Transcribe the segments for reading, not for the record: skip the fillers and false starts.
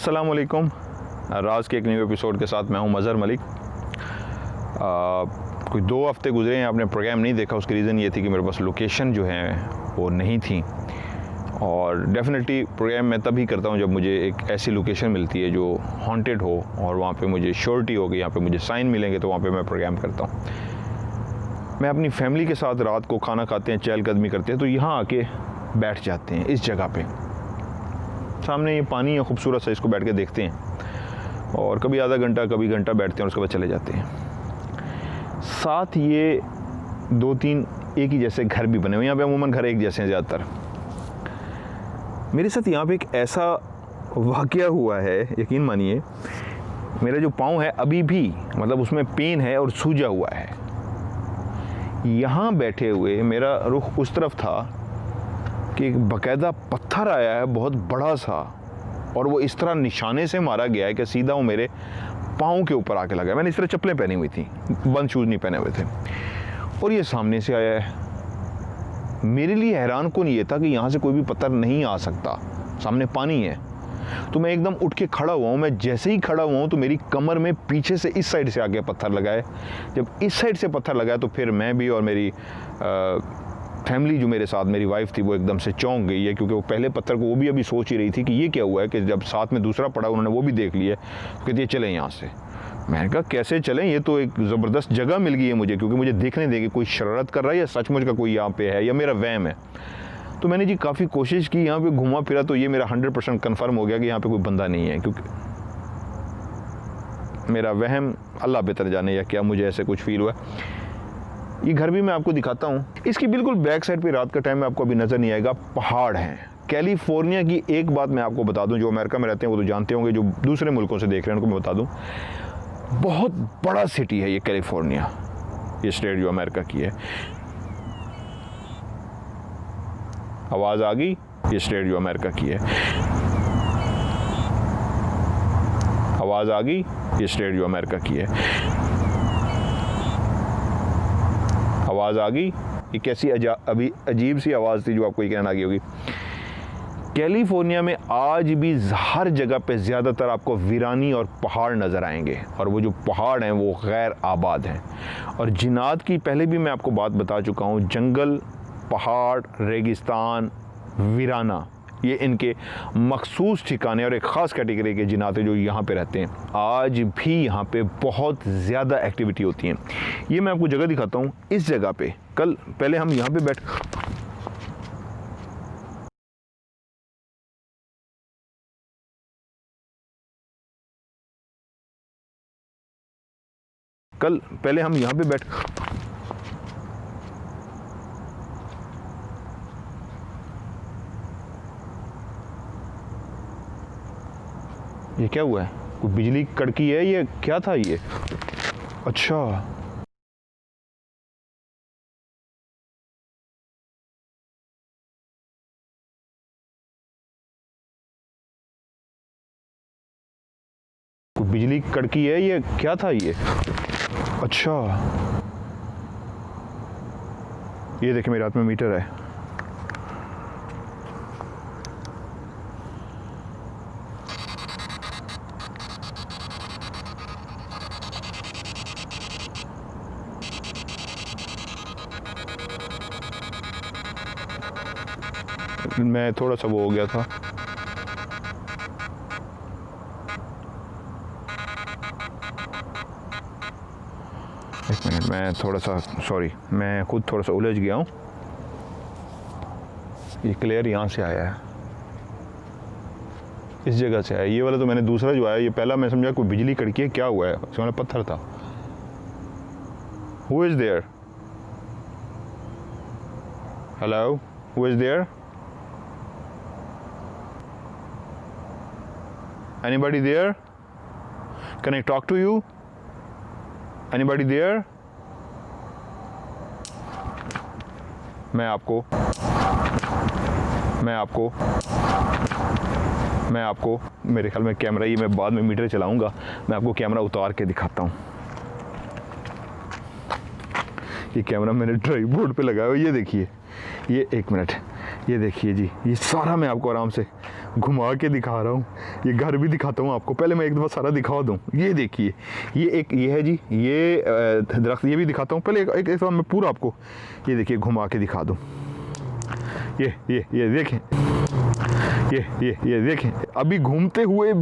अस्सलामुअलैकुम। राज के एक न्यू एपिसोड के साथ मैं हूं मज़हर मलिक। कोई 2 हफ्ते गुजरे हैं, आपने प्रोग्राम नहीं देखा। उसकी रीज़न ये थी कि मेरे पास लोकेशन जो है वो नहीं थी, और डेफिनेटली प्रोग्राम मैं तभी करता हूं जब मुझे एक ऐसी लोकेशन मिलती है जो हॉन्टेड हो और वहाँ पे मुझे श्योरिटी हो कि यहाँ पे मुझे साइन मिलेंगे, तो वहाँ पे मैं प्रोग्राम करता हूँ। मैं अपनी फैमिली के साथ रात को खाना खाते हैं, चहलकदमी करते हैं, तो यहाँ आके बैठ जाते हैं इस जगह पे। सामने ये पानी है खूबसूरत सा, इसको बैठ के देखते हैं और कभी आधा घंटा कभी घंटा बैठते हैं और उसके बाद चले जाते हैं। साथ ये 2-3 एक ही जैसे घर भी बने हुए, यहाँ पे अमूमन घर एक जैसे हैं ज़्यादातर। मेरे साथ यहाँ पे एक ऐसा वाक़या हुआ है, यकीन मानिए, मेरा जो पाँव है अभी भी मतलब उसमें पेन है और सूजा हुआ है। यहाँ बैठे हुए मेरा रुख उस तरफ था कि एक बाकायदा पत्थर आया है बहुत बड़ा सा, और वो इस तरह निशाने से मारा गया है कि सीधा वो मेरे पाँव के ऊपर आके लगा। मैंने इस तरह चप्पलें पहनी हुई थी, बंद शूज़ नहीं पहने हुए थे, और ये सामने से आया है। मेरे लिए हैरान कौन ये था कि यहाँ से कोई भी पत्थर नहीं आ सकता, सामने पानी है। तो मैं एकदम उठ के खड़ा हुआ हूँ। मैं जैसे ही खड़ा हुआ हूँ तो मेरी कमर में पीछे से इस साइड से आके पत्थर लगा है। जब इस साइड से पत्थर लगा तो फिर मैं भी और मेरी फैमिली जो मेरे साथ मेरी वाइफ थी वो एकदम से चौंक गई है, क्योंकि वो पहले पत्थर को वो भी अभी सोच ही रही थी कि ये क्या हुआ है। कि जब साथ में दूसरा पड़ा उन्होंने वो भी देख लिया, तो कहती है चलें यहाँ से। मैंने कहा कैसे चलें, ये तो एक ज़बरदस्त जगह मिल गई है मुझे, क्योंकि मुझे देखने देगी कोई शरारत कर रहा है या सचमुच का कोई यहाँ पे है या मेरा वहम है। तो मैंने जी काफ़ी कोशिश की, यहाँ पे घुमा फिरा, तो ये मेरा 100% कन्फर्म हो गया कि यहाँ पे कोई बंदा नहीं है, क्योंकि मेरा वहम अल्लाह बेहतर जाने या क्या, मुझे ऐसे कुछ फील हुआ। ये घर भी मैं आपको दिखाता हूँ। इसकी बिल्कुल बैक साइड पे रात का टाइम में आपको अभी नज़र नहीं आएगा, पहाड़ हैं। कैलिफोर्निया की एक बात मैं आपको बता दूं, जो अमेरिका में रहते हैं वो तो जानते होंगे, जो दूसरे मुल्कों से देख रहे हैं उनको मैं बता दूं, बहुत बड़ा सिटी है ये कैलिफोर्निया, ये स्टेट जो अमेरिका की है। आवाज़ आ गई? ये स्टेट जो अमेरिका की है। आवाज़ आ गई? ये स्टेट जो अमेरिका की है। आवाज़ आ गई? ये कैसी अभी अजीब सी आवाज़ थी जो आपको ये कहना आ गई होगी। कैलिफोर्निया में आज भी हर जगह पे ज़्यादातर आपको वीरानी और पहाड़ नज़र आएंगे, और वो जो पहाड़ हैं वो गैर आबाद हैं। और जिन्नात की पहले भी मैं आपको बात बता चुका हूँ, जंगल, पहाड़, रेगिस्तान, वीराना, ये इनके मखसूस ठिकाने और एक ख़ास कैटेगरी के जिन्नात जो यहाँ पे रहते हैं। आज भी यहाँ पे बहुत ज़्यादा एक्टिविटी होती है। ये मैं आपको जगह दिखाता हूँ। इस जगह पे कल पहले हम यहाँ पे बैठ ये क्या हुआ है? कोई बिजली कड़की है? ये क्या था ये? अच्छा, कोई बिजली कड़की है? ये क्या था ये? अच्छा, ये देखिए मेरे हाथ में मीटर है। मैं थोड़ा सा वो हो गया था। एक मिनट, मैं थोड़ा सा सॉरी, मैं खुद थोड़ा सा उलझ गया हूँ। ये क्लियर यहाँ से आया है, इस जगह से आया। ये वाला तो मैंने दूसरा जो आया, ये पहला मैं समझा कोई बिजली कड़की है, क्या हुआ है, इसमें वाला पत्थर था। Who is there? Hello, who is there? Anybody there? Can I talk to you? Anybody there? मैं आपको मेरे ख्याल में कैमरा, ये मैं बाद में मीटर चलाऊंगा, मैं आपको कैमरा उतार के दिखाता हूँ। ये कैमरा मैंने ट्राइपॉड पे लगाया हुआ, ये देखिए, ये एक मिनट, ये देखिए जी, ये सारा मैं आपको आराम से घुमा के दिखा रहा हूँ, ये घर भी दिखाता हूँ आपको। पहले मैं एक दफ़ा सारा दिखा दूँ। ये देखिए, ये है जी, ये दरख्त, ये भी दिखाता हूँ। पहले एक दफ़ा मैं पूरा आपको ये देखिए घुमा के दिखा दूँ। ये देखें, ये देखें, अभी घूमते हुए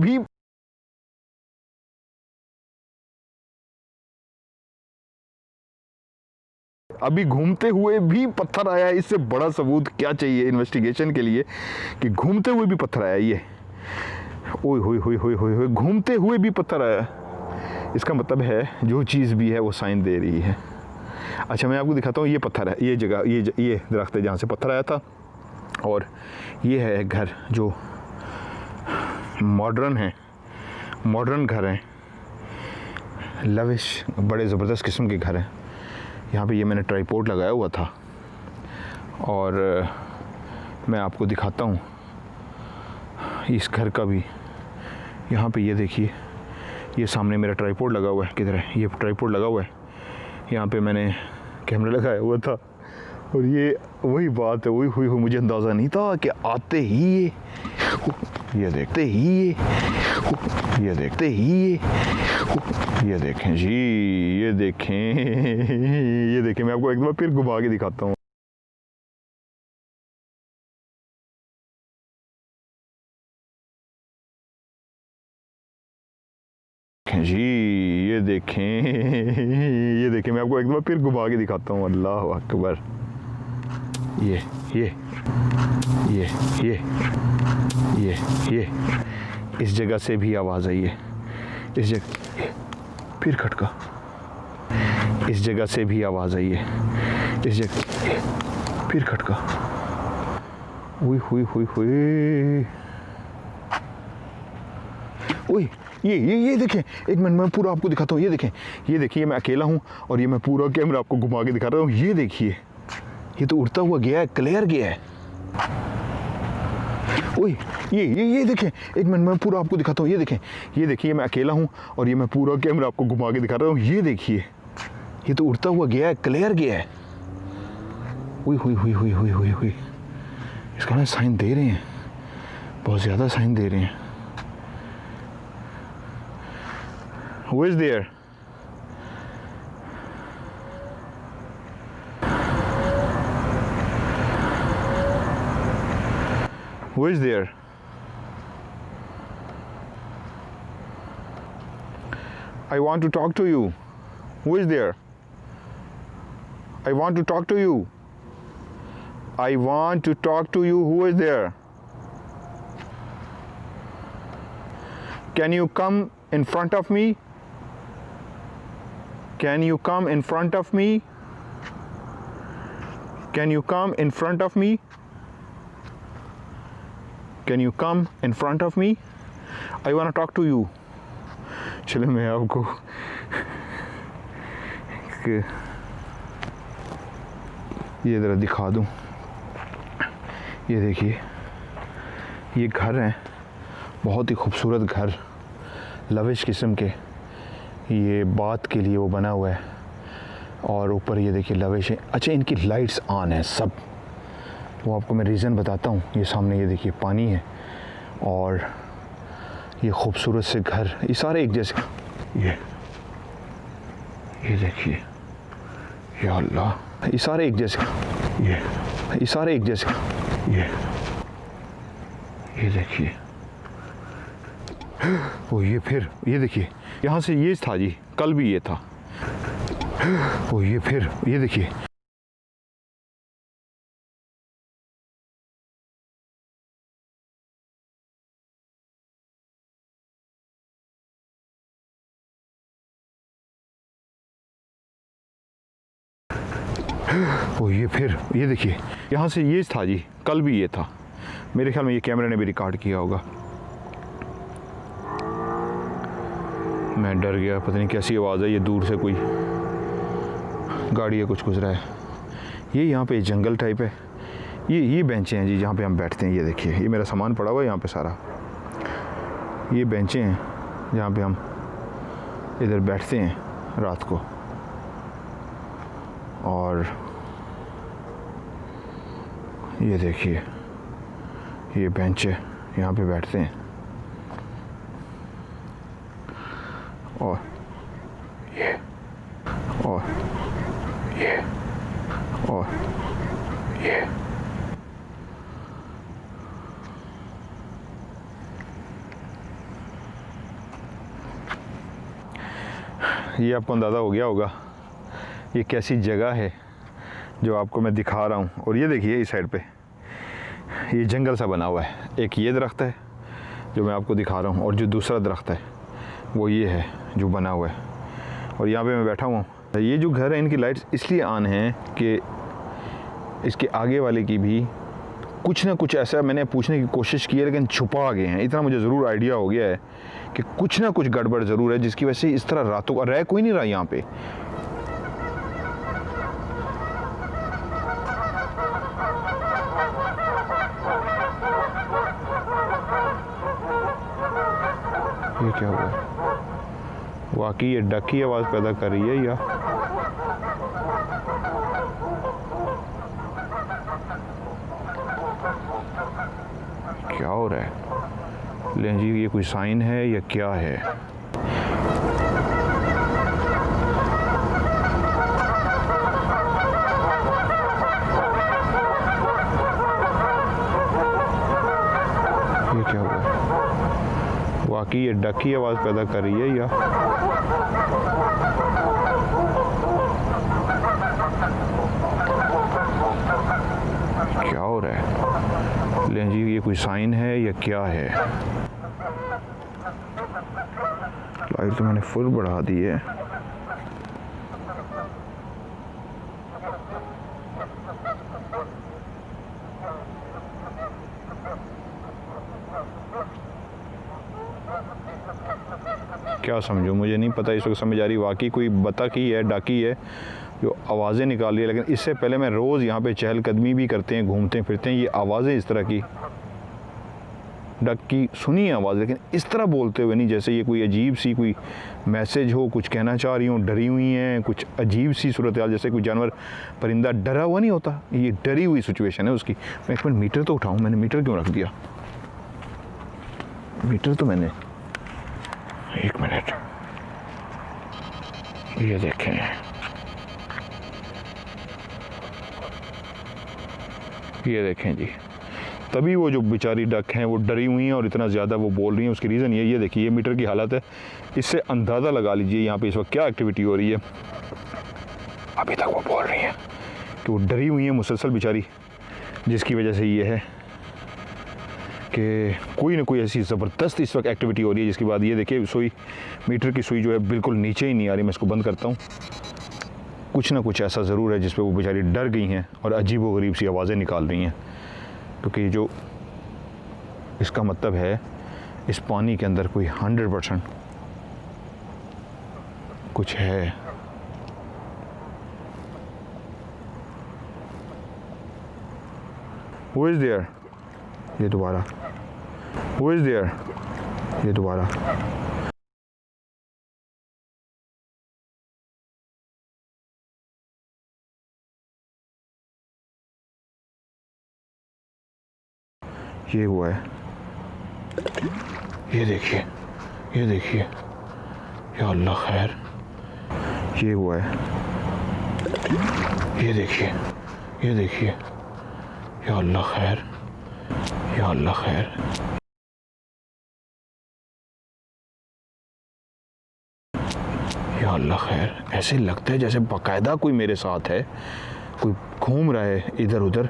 भी पत्थर आया है। इससे बड़ा सबूत क्या चाहिए इन्वेस्टिगेशन के लिए कि घूमते हुए भी पत्थर आया। ये ओए होए, घूमते हुए भी पत्थर आया। इसका मतलब है जो चीज़ भी है वो साइन दे रही है। अच्छा, मैं आपको दिखाता हूँ। ये पत्थर है, ये जगह, ये दरख्त है जहाँ से पत्थर आया था। और ये है घर जो मॉडर्न घर हैं, लविश, बड़े ज़बरदस्त किस्म के घर हैं। यहाँ पे ये मैंने ट्राइपॉड लगाया हुआ था और मैं आपको दिखाता हूँ इस घर का भी। यहाँ पे ये देखिए, ये सामने मेरा ट्राइपॉड लगा हुआ है। किधर है? ये ट्राइपॉड लगा हुआ है, यहाँ पे मैंने कैमरा लगाया हुआ था। और ये वही बात है, वही हुई, मुझे अंदाज़ा नहीं था कि आते ही ये देखते ही ये देखें जी, ये देखें। मैं आपको एक बार फिर घुमा के दिखाता हूँ। जी, ये देखें, मैं आपको एक बार फिर घुमा के दिखाता हूँ। अल्लाह अकबर। ये इस जगह से भी आवाज़ आई है। इस जगह फिर खटका, इस जगह से भी आवाज़ आई है। इस जगह फिर खटका। हुई ओए, ये देखें, एक मिनट मैं पूरा आपको दिखाता हूँ। ये देखिए, मैं अकेला हूँ और ये मैं पूरा कैमरा आपको घुमा के दिखा रहा हूँ। ये देखिए, ये तो उड़ता हुआ गया है, क्लियर गया है। ओए, ये देखें, एक मिनट मैं पूरा आपको दिखाता हूँ। ये देखिए, मैं अकेला हूँ और ये मैं पूरा कैमरा आपको घुमा के दिखा रहा हूँ। ये देखिए, ये तो उड़ता हुआ गया है, क्लियर गया है। हुई। इसका ना साइन दे रहे हैं, बहुत ज़्यादा साइन दे रहे हैं। Who is there? Who is there? I want to talk to you. Who is there? I want to talk to you. I want to talk to you. Who is there? Can you come in front of me? Can you come in front of me? Can you come in front of me? Can you come in front of me? I want to talk to you. चलो मैं आपको ये ज़रा दिखा दूँ। ये देखिए, ये घर हैं, बहुत ही खूबसूरत घर, लविश किस्म के। ये बात के लिए वो बना हुआ है और ऊपर ये देखिए लविश है। अच्छा, इनकी लाइट्स ऑन है सब, वो आपको मैं रीज़न बताता हूँ। ये सामने ये देखिए पानी है और ये खूबसूरत से घर, ये सारे एक जैसे। ये देखिए, या अल्लाह, ये सारे एक जैसे। ये सारे एक जैसे। ये देखिए, वो ये फिर ये देखिए, यहाँ से ये था जी, कल भी ये था। वो ये फिर ये देखिए, वो ये फिर ये देखिए, यहाँ से ये था जी, कल भी ये था। मेरे ख्याल में ये कैमरे ने भी रिकॉर्ड किया होगा। मैं डर गया, पता नहीं कैसी आवाज़ है। ये दूर से कोई गाड़ी या कुछ गुजरा है। ये यहाँ पे जंगल टाइप है। ये बेंचें हैं जी जहाँ पे हम बैठते हैं। ये देखिए, ये मेरा सामान पड़ा हुआ है यहाँ पे सारा। ये बेंचें हैं जहाँ पे हम इधर बैठते हैं रात को। और ये देखिए, ये बेंच है, यहाँ पे बैठते हैं और ये और ये और ये आपको अंदाज़ा हो गया होगा ये कैसी जगह है जो आपको मैं दिखा रहा हूँ। और ये देखिए इस साइड पे ये जंगल सा बना हुआ है। एक ये दरख्त है जो मैं आपको दिखा रहा हूँ और जो दूसरा दरख्त है वो ये है जो बना हुआ है। और यहाँ पे मैं बैठा हुआ हूँ। ये जो घर है इनकी लाइट्स इसलिए ऑन हैं कि इसके आगे वाले की भी कुछ ना कुछ ऐसा मैंने पूछने की कोशिश की है लेकिन छुपा गए हैं। इतना मुझे ज़रूर आइडिया हो गया है कि कुछ ना कुछ गड़बड़ ज़रूर है जिसकी वजह से इस तरह रातों का रह कोई नहीं रहा यहाँ पे। ये क्या हुआ? वाकई ये डक की आवाज़ पैदा कर रही है या क्या हो रहा है? लें जी ये कोई साइन है या क्या है? ये क्या हुआ? वाकई ये डक की आवाज़ पैदा कर रही है या क्या हो रहा है? लें जी ये कोई साइन है या क्या है? लाइट तो मैंने फुल बढ़ा दी है। क्या समझूं मुझे नहीं पता इस वक्त समझ आ रही। वाकई कोई बतख ही है, डाकी है जो आवाज़ें निकाल रही है। लेकिन इससे पहले मैं रोज़ यहाँ पे चहलकदमी भी करते हैं, घूमते फिरते हैं, ये आवाज़ें इस तरह की डक की सुनी है आवाज़, लेकिन इस तरह बोलते हुए नहीं जैसे ये कोई अजीब सी कोई मैसेज हो, कुछ कहना चाह रही हूँ, डरी हुई हैं, कुछ अजीब सी सूरत हाल जैसे कोई जानवर परिंदा डरा हुआ नहीं होता, ये डरी हुई सिचुएशन है उसकी। मैं एक मिनट मीटर तो उठाऊँ, मैंने मीटर क्यों रख दिया? मीटर तो मैंने एक मिनट ये देखें ये देखें जी, तभी वो जो बेचारी डक हैं वो डरी हुई हैं और इतना ज़्यादा वो बोल रही हैं। उसकी रीज़न ये देखिए ये मीटर की हालत है। इससे अंदाज़ा लगा लीजिए यहाँ पे इस वक्त क्या एक्टिविटी हो रही है। अभी तक वो बोल रही हैं कि वो डरी हुई हैं मुसलसल बेचारी, जिसकी वजह से ये है कि कोई ना कोई ऐसी ज़बरदस्त इस वक्त एक्टिविटी हो रही है। जिसके बाद ये देखिए सुई, मीटर की सुई जो है बिल्कुल नीचे ही नहीं आ रही। मैं इसको बंद करता हूँ। कुछ ना कुछ ऐसा ज़रूर है जिस पे वो बेचारी डर गई हैं और अजीब व गरीब सी आवाज़ें निकाल रही हैं, क्योंकि जो इसका मतलब है इस पानी के अंदर कोई 100% कुछ है। Who is there? ये दोबारा Who is there? ये दोबारा ये हुआ है। ये देखिए ये देखिए, या अल्लाह खैर, ये हुआ है। ये देखिए ये देखिए, या अल्लाह खैर, या अल्लाह खैर। या अल्लाह खैर, ऐसे लगता है जैसे बाकायदा कोई मेरे साथ है, कोई घूम रहा है इधर उधर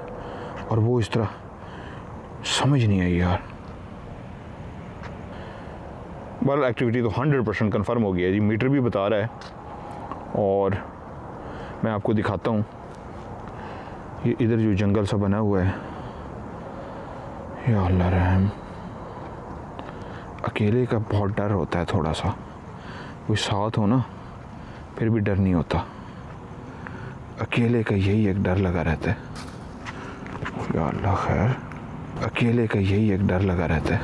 और वो इस तरह समझ नहीं आई यार। बहरहाल एक्टिविटी तो 100% कन्फर्म हो गया है जी, मीटर भी बता रहा है। और मैं आपको दिखाता हूँ ये इधर जो जंगल सा बना हुआ है। या अल्लाह रहम, अकेले का बहुत डर होता है थोड़ा सा, कोई साथ हो ना फिर भी डर नहीं होता, अकेले का यही एक डर लगा रहता है। या अल्लाह खैर, अकेले का यही एक डर लगा रहता है।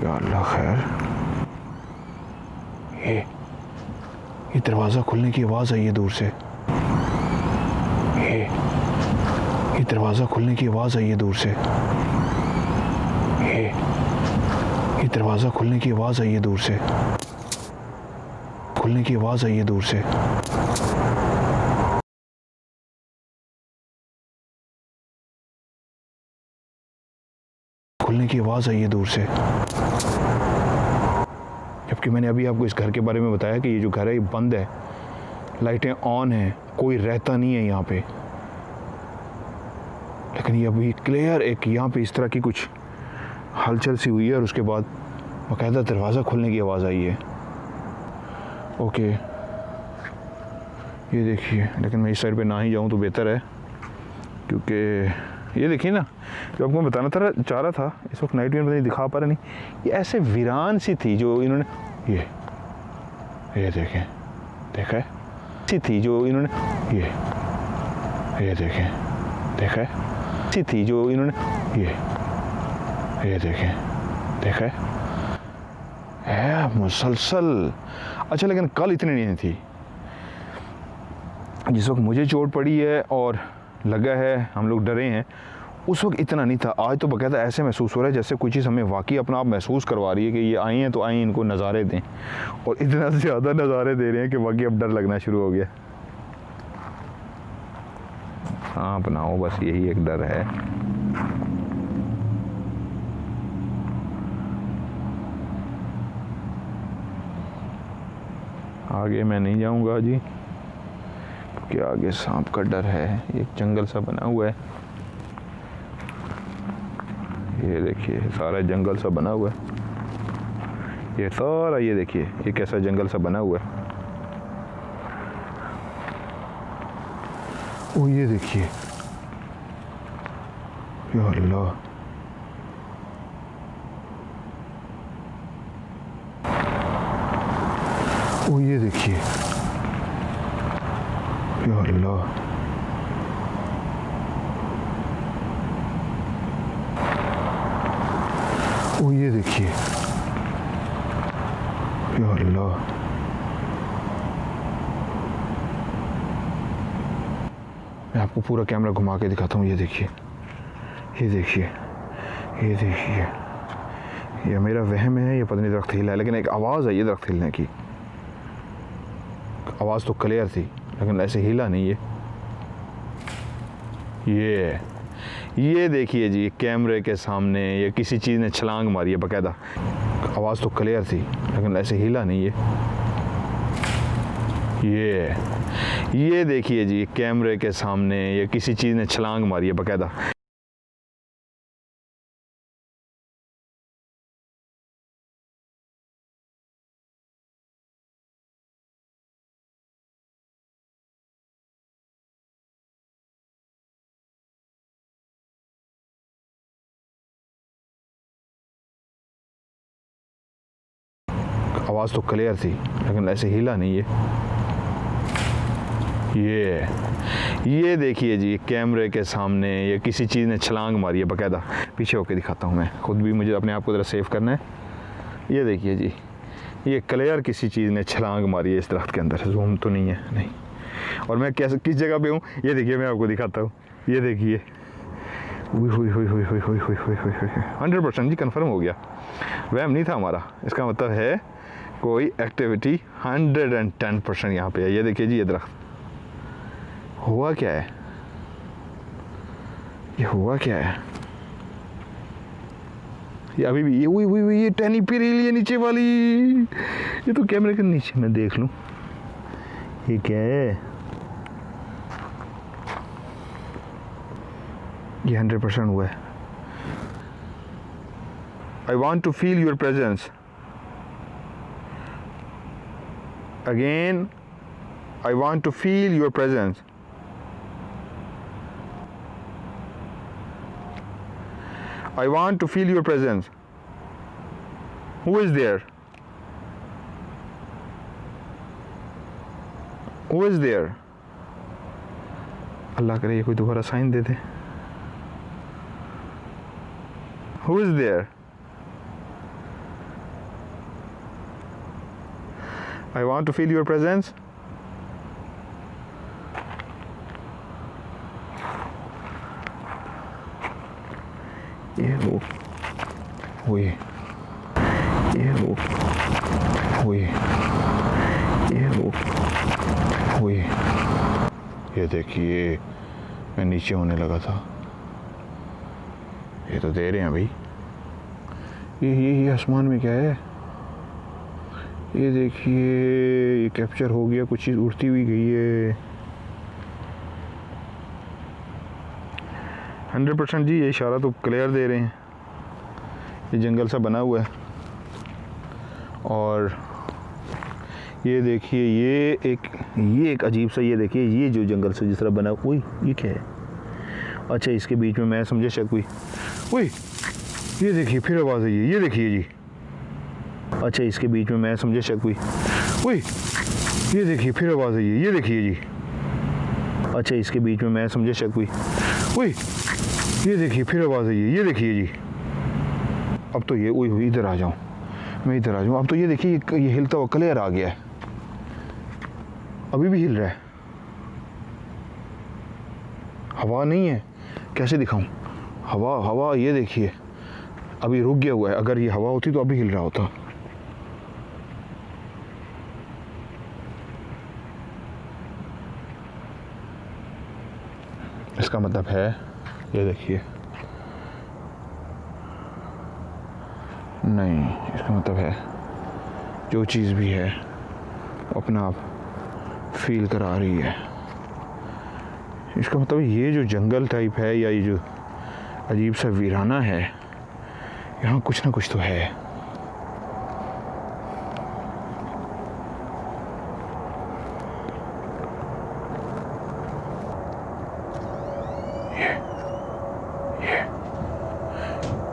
या अल्लाह खैर, ये दरवाज़ा खुलने की आवाज़ आई है दूर से। ये दरवाज़ा खुलने की आवाज़ आई है दूर से। दरवाज़ा खुलने की आवाज़ आई है दूर से, खुलने की आवाज़ आई है दूर से। खुलने की आवाज़ आई है दूर से। जबकि मैंने अभी आपको इस घर के बारे में बताया कि ये जो घर है ये बंद है, लाइटें ऑन हैं, कोई रहता नहीं है यहाँ पे। लेकिन ये अभी क्लियर एक यहाँ पे इस तरह की कुछ हलचल सी हुई है और उसके बाद बाकायदा दरवाज़ा खुलने की आवाज़ आई है। ओके, ये देखिए, लेकिन मैं इस साइड पे ना ही जाऊँ तो बेहतर है, क्योंकि ये देखिए ना, जो आपको बताना था चाह रहा था, इस वक्त नाइट में नहीं दिखा पा रहा नहीं, ये ऐसे वीरान सी थी जो इन्होंने ये देखें, देखा है, सी थी जो इन्होंने ये देखें, देखा है, सी थी जो इन्होंने ये देखें, देखा है मुसलसल। अच्छा, लेकिन कल इतनी नहीं थी। जिस वक्त मुझे चोट पड़ी है और लगा है हम लोग डरे हैं, उस वक्त इतना नहीं था। आज तो बाकायदा ऐसे महसूस हो रहा है जैसे कोई चीज़ हमें वाकई अपना आप महसूस करवा रही है कि ये आई हैं तो आई, इनको नज़ारे दें, और इतना ज़्यादा नज़ारे दे रहे हैं कि वाकई अब डर लगना शुरू हो गया। हाँ, अपनाओ, बस यही एक डर है। आगे मैं नहीं जाऊंगा जी, क्योंकि आगे सांप का डर है। एक जंगल सा बना हुआ है, ये देखिए सारा जंगल सा बना हुआ है, ये सारा, ये देखिए ये कैसा जंगल सा बना हुआ है। ओ ये देखिए, या अल्लाह, ओ ये देखिए, या अल्लाह, ओ ये देखिए, या अल्लाह, मैं आपको पूरा कैमरा घुमा के दिखाता हूँ। ये देखिए, ये देखिए, ये देखिए, ये मेरा वहम है, ये पता नहीं दरख्त हिला है, लेकिन एक आवाज़ आई है दरख्त हिलने की। आवाज़ तो क्लियर थी, लेकिन ऐसे हिला नहीं है। ये देखिए जी, कैमरे के सामने ये किसी चीज़ ने छलांग मारी है बाकायदा। आवाज़ तो क्लियर थी, लेकिन ऐसे हिला नहीं है। ये देखिए जी, कैमरे के सामने ये किसी चीज़ ने छलांग मारी है बाकायदा। आवाज़ तो क्लियर थी, लेकिन ऐसे हिला नहीं है। ये देखिए जी, कैमरे के सामने ये किसी चीज़ ने छलांग मारी है बाकायदा। पीछे होके दिखाता हूँ मैं, खुद भी मुझे अपने आप को ज़रा सेव करना है। ये देखिए जी, ये क्लियर किसी चीज़ ने छलांग मारी है इस दरख्त के अंदर। जूम तो नहीं है, नहीं। और मैं कैसे किस जगह पे हूँ ये देखिए, मैं आपको दिखाता हूँ। ये देखिए, 100% जी कन्फर्म हो गया, वहम नहीं था हमारा। इसका मतलब है कोई एक्टिविटी 110% यहाँ पे है। ये देखिए जी, ये दरख्त, हुआ क्या है, ये हुआ क्या है? ये अभी भी ये टहनी फिर रही है नीचे वाली। ये तो कैमरे के नीचे, मैं देख लूं ये क्या है। ये 100% हुआ है। I want to feel your presence. Again, I want to feel your presence. I want to feel your presence. Who is there? Who is there? अल्लाह करे ये कोई दोबारा साइन दे दे। Who is there? I want to feel your presence. ये वो हुई, ये वो हुई। ये देखिए मैं नीचे होने लगा था। ये तो दे रहे हैं भाई। ये आसमान में क्या है? ये देखिए ये कैप्चर हो गया, कुछ चीज़ उड़ती हुई गई है। 100% जी ये इशारा तो क्लियर दे रहे हैं। ये जंगल सा बना हुआ है और ये देखिए ये एक अजीब सा, ये देखिए ये जो जंगल से जिस तरह बना, ओए ये क्या है? अच्छा इसके बीच में मैं समझे शक हुई। ओए ये देखिए फिर आवाज़ आई है, ये देखिए जी। अच्छा इसके बीच में मैं समझे शक हुई। ओए ये देखिए फिर आवाज़ आई है, ये देखिए जी। अच्छा इसके बीच में मैं समझे शक हुई। ओए ये देखिए फिर आवाज़ आई है, ये देखिए जी। अब तो ये ओए इधर आ जाऊँ, मैं इधर आ जाऊँ। अब तो ये देखिए ये हिलता हुआ क्लियर आ गया है, अभी भी हिल रहा है। हवा नहीं है, कैसे दिखाऊं? हवा ये देखिए अभी रुक गया हुआ है। अगर ये हवा होती तो अभी हिल रहा होता। इसका मतलब है ये देखिए, नहीं इसका मतलब है जो चीज़ भी है अपना आप फील करा रही है। इसका मतलब ये जो जंगल टाइप है या ये जो अजीब सा वीराना है, यहाँ कुछ ना कुछ तो है।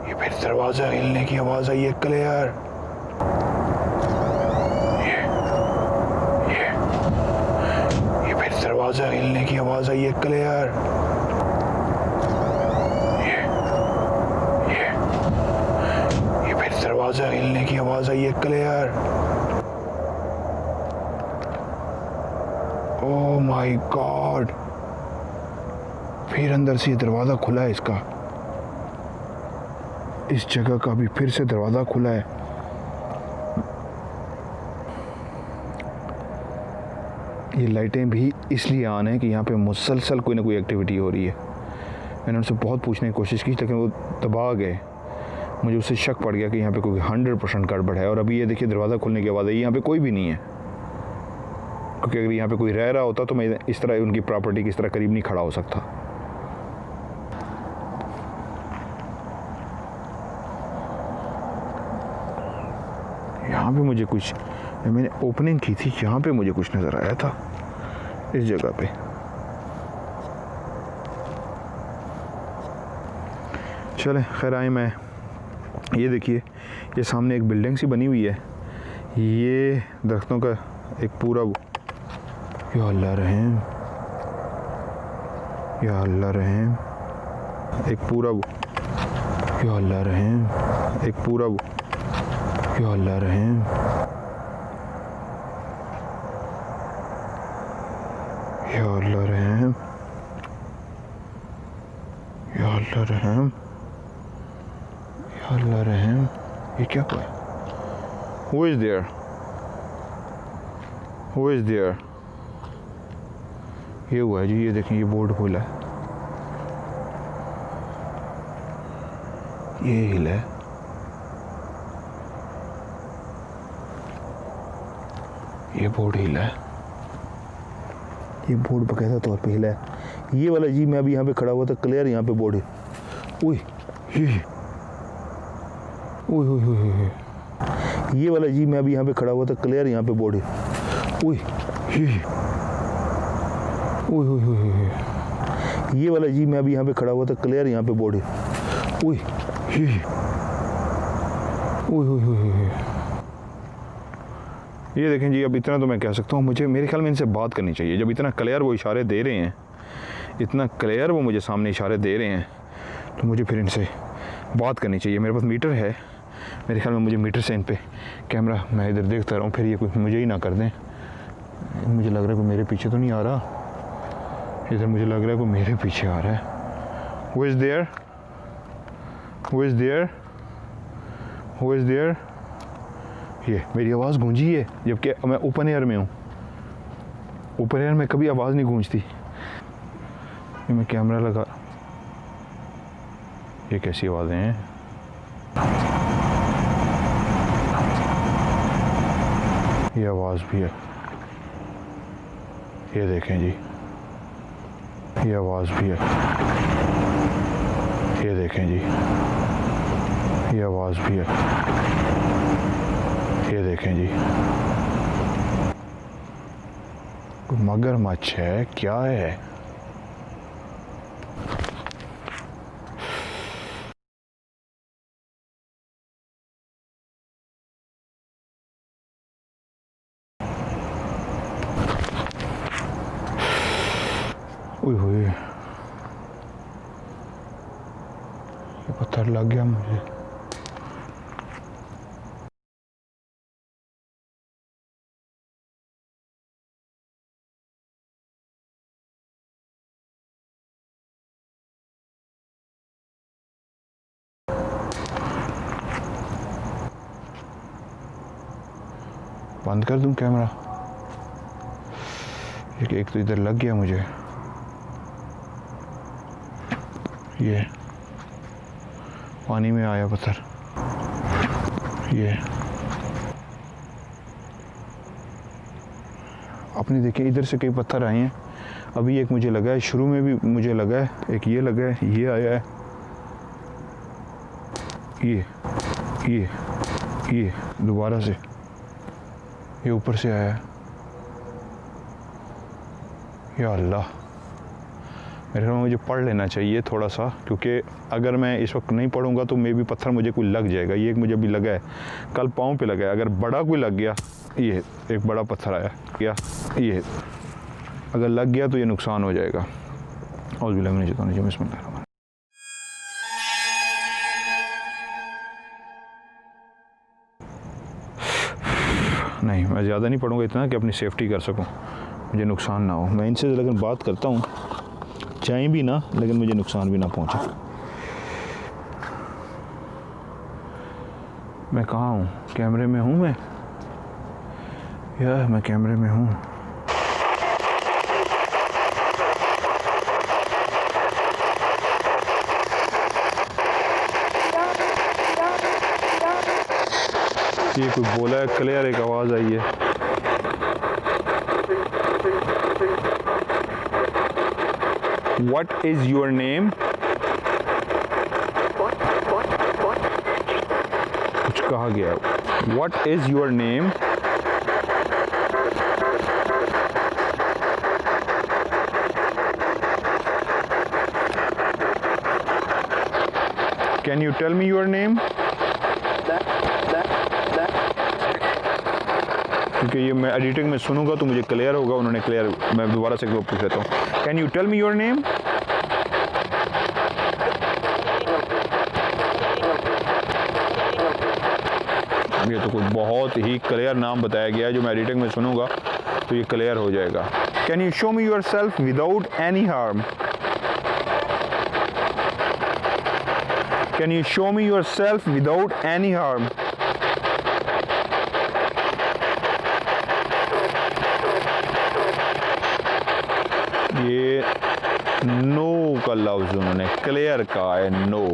ये फिर दरवाजा हिलने की आवाज आई है क्लियर। ये फिर दरवाजा हिलने की आवाज आई है क्लियर। ये फिर दरवाजा हिलने की आवाज आई है क्लियर। ओह माय गॉड, फिर अंदर से दरवाजा खुला है इसका। इस जगह का भी फिर से दरवाजा खुला है। ये लाइटें भी इसलिए ऑन है कि यहाँ पे मुसलसल कोई ना कोई एक्टिविटी हो रही है। मैंने उनसे बहुत पूछने की कोशिश की लेकिन वो दबा गए। मुझे उससे शक पड़ गया कि यहाँ पे कोई 100% गड़बड़ है। और अभी ये देखिए दरवाज़ा खुलने के बाद यहाँ पे कोई भी नहीं है, क्योंकि अगर यहाँ पे कोई रह रहा होता तो मैं इस तरह उनकी प्रॉपर्टी की इस तरह करीब नहीं खड़ा हो सकता। यहाँ पे मुझे कुछ, मैंने ओपनिंग की थी, यहाँ पे मुझे कुछ नज़र आया था इस जगह पे। चले खैर आए। मैं ये देखिए ये सामने एक बिल्डिंग सी बनी हुई है। ये दरख्तों का एक पूरा, या अल्लाह रहम, या अल्लाह रहम, एक पूरा, या अल्लाह रहम, एक पूरा, या अल्लाह रहम, या अल्लाह रहम, या अल्लाह रहम, या अल्लाह रहम। ये क्या हुआ? Who is there? Who is there? ये हुआ है जी। ये देखें ये बोर्ड खुला है, ये हिला है, ये बोर्ड हिला है, ये बोर्ड बाकायदा तौर पे हिला है। ये वाला जी मैं अभी यहाँ पे खड़ा हुआ था क्लियर, यहाँ पे बोर्ड है। ओए ये ओए ओए ओए, ये वाला जी मैं अभी यहाँ पे खड़ा हुआ था क्लियर, यहाँ पे बोर्ड है। ओए ये ओए ओए ओए, ये वाला जी मैं अभी यहाँ पे खड़ा हुआ था क्लियर, यहाँ पे बोर्ड है। ओए ये ओए ओए ओए, ये देखें जी। अब इतना तो मैं कह सकता हूँ, मुझे मेरे ख्याल में इनसे बात करनी चाहिए। जब इतना क्लियर वो इशारे दे रहे हैं, इतना क्लियर वो मुझे सामने इशारे दे रहे हैं, तो मुझे फिर इनसे बात करनी चाहिए। मेरे पास मीटर है, मेरे ख्याल में मुझे मीटर से इन पे कैमरा, मैं इधर देखता रहूँ, फिर ये कुछ मुझे ही ना कर दें। मुझे लग रहा है कोई मेरे पीछे तो नहीं आ रहा, इधर मुझे लग रहा है कोई मेरे पीछे आ रहा है। Who is there? Who is there? Who is there? ये मेरी आवाज़ गूंजी है जबकि मैं ओपन एयर में हूँ। ओपन एयर में कभी आवाज़ नहीं गूंजती। ये मैं कैमरा लगा, ये कैसी आवाज़ें हैं। ये आवाज़ भी है, ये देखें जी, ये आवाज़ भी है, ये देखें जी, ये आवाज़ भी है, ये देखें जी। मगरमच्छ है क्या है? ओए होए, ये पत्थर लग गया मुझे। बंद कर दूं कैमरा? एक तो इधर लग गया मुझे। ये पानी में आया पत्थर। ये अपनी देखें, इधर से कई पत्थर आए हैं। अभी एक मुझे लगा है, शुरू में भी मुझे लगा है, एक ये लगा है, ये आया है, ये दोबारा से ये ऊपर से आया है। या अल्लाह, मेरे ख्याल में मुझे पढ़ लेना चाहिए थोड़ा सा, क्योंकि अगर मैं इस वक्त नहीं पढ़ूंगा तो मे भी पत्थर मुझे कोई लग जाएगा। ये एक मुझे अभी लगा है, कल पाँव पे लगा है, अगर बड़ा कोई लग गया, ये एक बड़ा पत्थर आया क्या, ये अगर लग गया तो ये नुकसान हो जाएगा। और भी लगने चाहिए तो बिस्मिल्लाह। नहीं, मैं ज़्यादा नहीं पढ़ूंगा, इतना कि अपनी सेफ्टी कर सकूं, मुझे नुकसान ना हो। मैं इनसे लेकिन बात करता हूँ, चाहे भी ना, लेकिन मुझे नुकसान भी ना पहुँचे। मैं कहाँ हूँ? कैमरे में हूँ मैं? यार मैं कैमरे में हूँ। ये कोई बोला है, क्लियर एक आवाज़ आई है। What is your name? कुछ कहा गया। What is your name? Can you tell me your name? क्योंकि ये मैं एडिटिंग में सुनूंगा तो मुझे क्लियर होगा। उन्होंने क्लियर, मैं दोबारा से पूछ लेता हूँ। Can you tell me your name? ये तो कोई बहुत ही क्लियर नाम बताया गया है, जो मैं एडिटिंग में सुनूंगा तो ये क्लियर हो जाएगा। Can you show me yourself without any harm? Can you show me yourself without any harm? ये नो का लफ्ज उन्होंने क्लियर कहा है, no.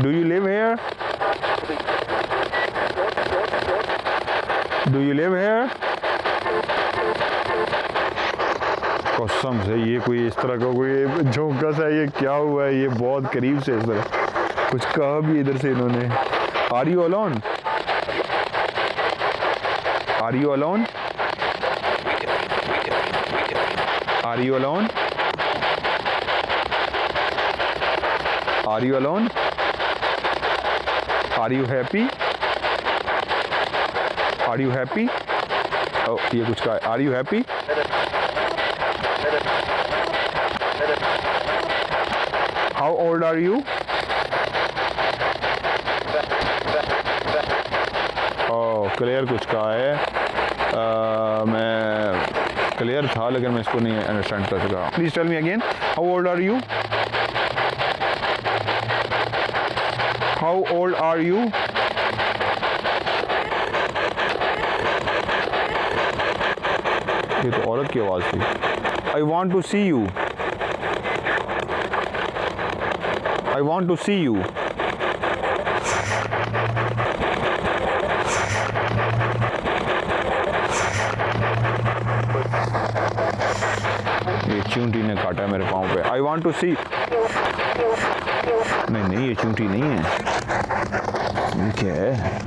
Do you live here? Do you live here? कसम से ये कोई इस तरह का कोई झोंका सा, ये क्या हुआ है? ये बहुत करीब से इस तरह कुछ कहा भी इधर से इन्होंने। Are you alone? Are you alone? Are you alone? Are you alone? Are you happy? Are you happy? ये कुछ कहा, are you happy? How old are you? Oh, clear कुछ कहा है। मैं क्लियर था लेकिन मैं इसको नहीं अंडरस्टैंड कर सका। Please tell me again, how old are you? How old are you? ये तो औरत की आवाज़ थी। I want to see you, I want to see you. ये चींटी ने काटा है मेरे पाँव पे। I want to see. नहीं नहीं, ये चींटी नहीं है। ये क्या है?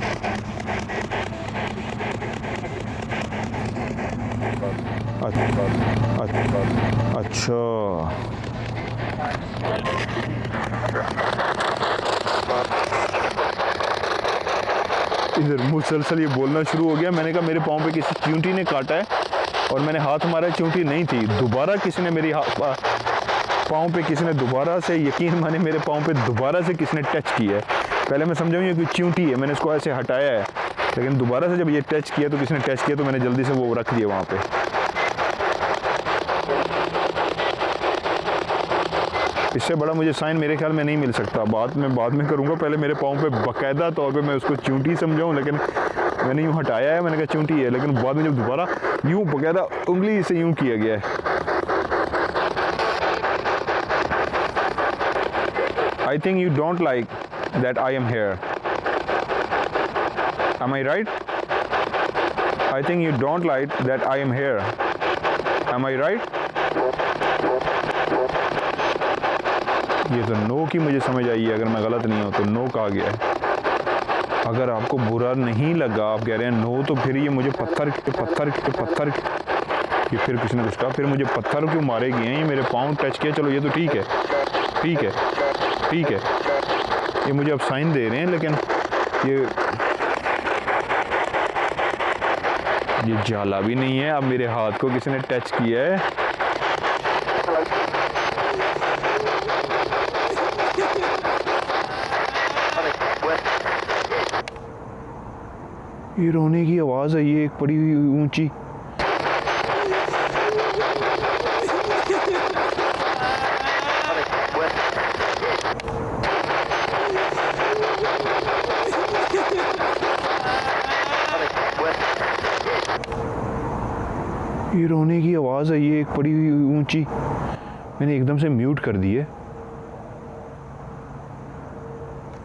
अच्छा, इधर मुसलसल ये बोलना शुरू हो गया। मैंने कहा मेरे पाँव पे किसी चींटी ने काटा है और मैंने हाथ मारा, चींटी नहीं थी। दोबारा किसी ने मेरी पाँव पे किसी ने दोबारा से, यकीन माने मेरे पाँव पे दोबारा से किसी ने टच किया है। पहले मैं समझा ये कोई चींटी है, मैंने इसको ऐसे हटाया है, लेकिन दोबारा से जब ये टच किया तो किसी ने टच किया तो मैंने जल्दी से वो रख दिया वहाँ पे। इससे बड़ा मुझे साइन मेरे ख्याल में नहीं मिल सकता। बाद में करूँगा। पहले मेरे पाँव पे बाकायदा तौर पे मैं उसको चींटी समझाऊँ, लेकिन मैंने यूँ हटाया है, मैंने कहा चींटी है, लेकिन बाद में जब दोबारा यूँ बाकायदा उंगली से यूँ किया गया है। I think you don't like that I am here. Am I right? I think you don't like that I am here. Am I right? ये तो नो की मुझे समझ आई है, अगर मैं गलत नहीं हूँ तो नो कहा गया है। अगर आपको बुरा नहीं लगा, आप कह रहे हैं नो, तो फिर ये मुझे पत्थर ये फिर किसी ने कुछ कहा, फिर मुझे पत्थर क्यों मारे गए हैं? ये मेरे पाँव टच किया, चलो ये तो ठीक है, ठीक है, ठीक है, ये मुझे अब साइन दे रहे हैं, लेकिन ये जाला भी नहीं है। अब मेरे हाथ को किसी ने टच किया है। ये रोने की आवाज़ है, ये एक बड़ी ऊंची। ये रोने की आवाज़ है, ये एक बड़ी ऊंची। मैंने एकदम से म्यूट कर दी है।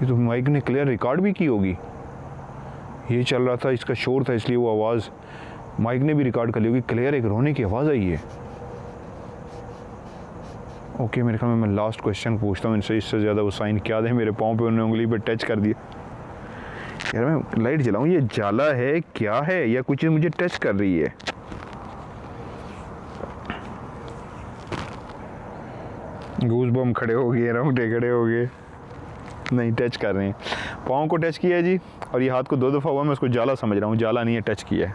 ये तो माइक ने क्लियर रिकॉर्ड भी की होगी। ये चल रहा था, इसका शोर था, इसलिए वो आवाज़ माइक ने भी रिकॉर्ड कर ली होगी। क्लियर एक रोने की आवाज़ आई है। ओके, मेरे ख्याल में मैं लास्ट क्वेश्चन पूछता हूँ इनसे। इससे ज़्यादा वो साइन क्या दें? मेरे पाँव पे उन्होंने उंगली पे टच कर दिया। यार मैं लाइट जलाऊँ? ये जाला है क्या है, या कुछ मुझे टच कर रही है? गूज़बम्प खड़े हो गए, रोंगटे खड़े हो गए। नहीं, टच कर रहे हैं। पाँव को टच किया है जी, और ये हाथ को 2 दफ़ा हुआ। मैं उसको जाला समझ रहा हूँ, जाला नहीं है, टच किया है।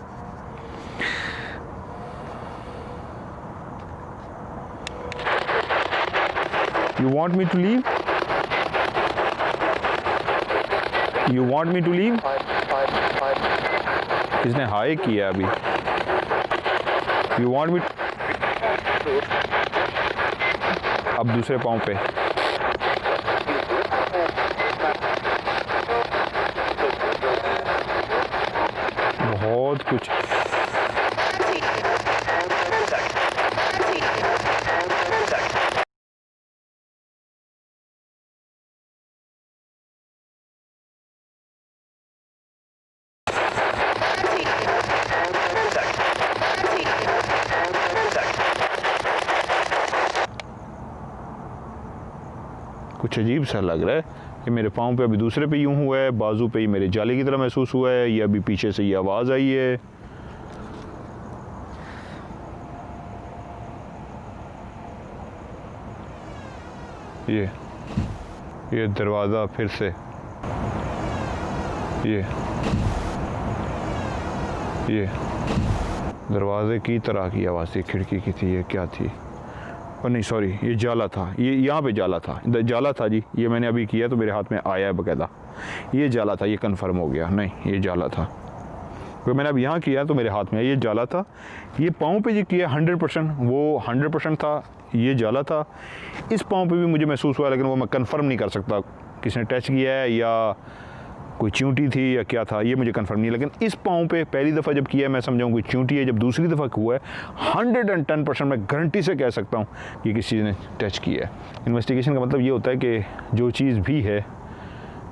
You want me to leave? You want me to leave? किसने हाय किया अभी? You want me? अब दूसरे पाँव पे। बहुत कुछ। कुछ अजीब सा लग रहा है कि मेरे पाँव पे अभी दूसरे पे यूँ हुआ है, बाजू पे ही मेरे जाले की तरह महसूस हुआ है, या अभी पीछे से ये आवाज़ आई है। ये दरवाज़ा फिर से, ये दरवाजे की तरह की आवाज़ थी। खिड़की की थी, ये क्या थी? और नहीं सॉरी, ये जाला था। ये यहाँ पे जाला था, जाला था जी। ये मैंने अभी किया तो मेरे हाथ में आया है बकायदा। ये जाला था, ये कंफर्म हो गया। नहीं, ये जाला था। क्योंकि मैंने अब यहाँ किया तो मेरे हाथ में ये जाला था, ये पाँव पे जो किया 100% वो 100% था, ये जाला था। इस पाँव पे भी मुझे महसूस हुआ, लेकिन वो मैं कंफर्म नहीं कर सकता किसने टच किया है या कोई चींटी थी या क्या था, ये मुझे कंफर्म नहीं। लेकिन इस पाँव पे पहली दफ़ा जब किया मैं समझाऊँ कोई चींटी है, जब दूसरी दफ़ा हुआ है 110% मैं गारंटी से कह सकता हूँ कि किसी चीज़ ने टच किया है। इन्वेस्टिगेशन का मतलब ये होता है कि जो चीज़ भी है,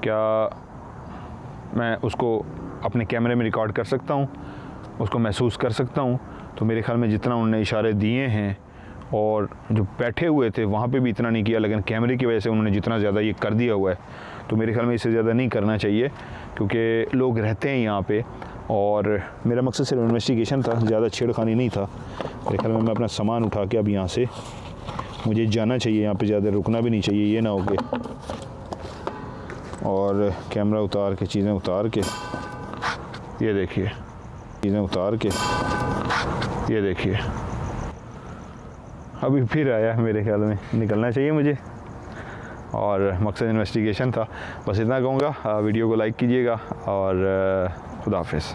क्या मैं उसको अपने कैमरे में रिकॉर्ड कर सकता हूँ, उसको महसूस कर सकता हूँ। तो मेरे ख्याल में जितना उन्होंने इशारे दिए हैं, और जो बैठे हुए थे वहाँ पे भी इतना नहीं किया, लेकिन कैमरे की वजह से उन्होंने जितना ज़्यादा ये कर दिया हुआ है, तो मेरे ख्याल में इससे ज़्यादा नहीं करना चाहिए, क्योंकि लोग रहते हैं यहाँ पे। और मेरा मकसद सिर्फ इन्वेस्टिगेशन था, ज़्यादा छेड़खानी नहीं था। मेरे ख्याल में मैं अपना सामान उठा के अब यहाँ से मुझे जाना चाहिए, यहाँ पे ज़्यादा रुकना भी नहीं चाहिए, ये ना हो के। और कैमरा उतार के, चीज़ें उतार के, ये देखिए चीज़ें उतार के, ये देखिए अभी फिर आया। मेरे ख्याल में निकलना चाहिए मुझे, और मकसद इन्वेस्टिगेशन था। बस इतना कहूँगा, वीडियो को लाइक कीजिएगा और खुदा हाफिज़।